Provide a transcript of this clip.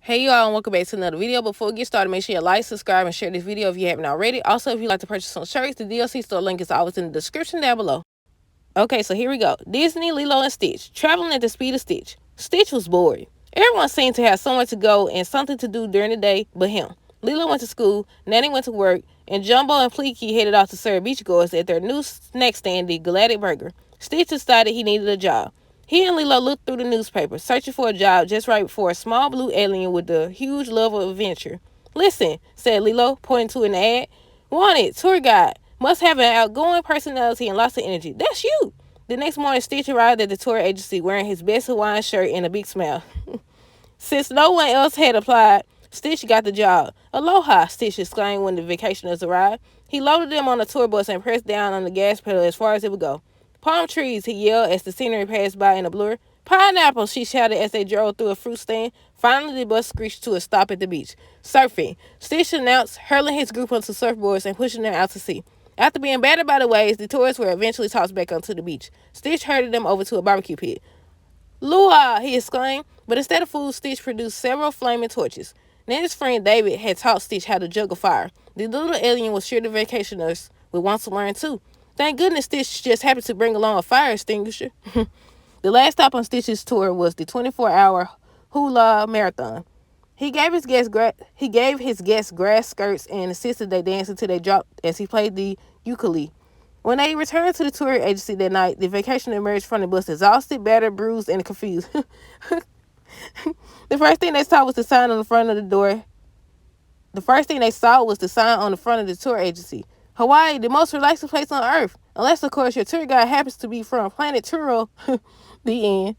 Hey y'all, and welcome back to another video. Before we get started, make sure you like, subscribe, and share this video if you haven't already. Also, if you'd like to purchase some shirts, the DLC store link is always in the description down below. Okay, so here we go. Disney, Lilo, and Stitch, traveling at the speed of Stitch. Stitch was bored. Everyone seemed to have somewhere to go and something to do during the day but him. Lilo went to school, Nanny went to work, and Jumbo and Fleeky headed off to serve beachgoers at their new snack stand, the Galactic Burger. Stitch decided he needed a job. He and Lilo looked through the newspaper, searching for a job just right before a small blue alien with a huge love of adventure. "Listen," said Lilo, pointing to an ad. "Wanted, tour guide. Must have an outgoing personality and lots of energy." "That's you." The next morning, Stitch arrived at the tour agency wearing his best Hawaiian shirt and a big smile. Since no one else had applied, Stitch got the job. "Aloha," Stitch exclaimed when the vacationers arrived. He loaded them on a tour bus and pressed down on the gas pedal as far as it would go. "Palm trees," he yelled as the scenery passed by in a blur. "Pineapples," she shouted as they drove through a fruit stand. Finally, the bus screeched to a stop at the beach. "Surfing," Stitch announced, hurling his group onto surfboards and pushing them out to sea. After being battered by the waves, the tourists were eventually tossed back onto the beach. Stitch herded them over to a barbecue pit. "Lua!" he exclaimed, but instead of food, Stitch produced several flaming torches. Nanny's friend David had taught Stitch how to juggle fire. The little alien was sure the vacationers would want to learn too. Thank goodness Stitch just happened to bring along a fire extinguisher. The last stop on Stitch's tour was the 24-hour hula marathon. He gave his guests grass skirts and insisted they dance until they dropped as he played the ukulele. When they returned to the tour agency that night, the vacationer emerged from the bus exhausted, battered, bruised, and confused. The first thing they saw was the sign on the front of the door. The first thing they saw was the sign on the front of the tour agency. "Hawaii, the most relaxing place on earth. Unless, of course, your tour guide happens to be from planet Turo." The end.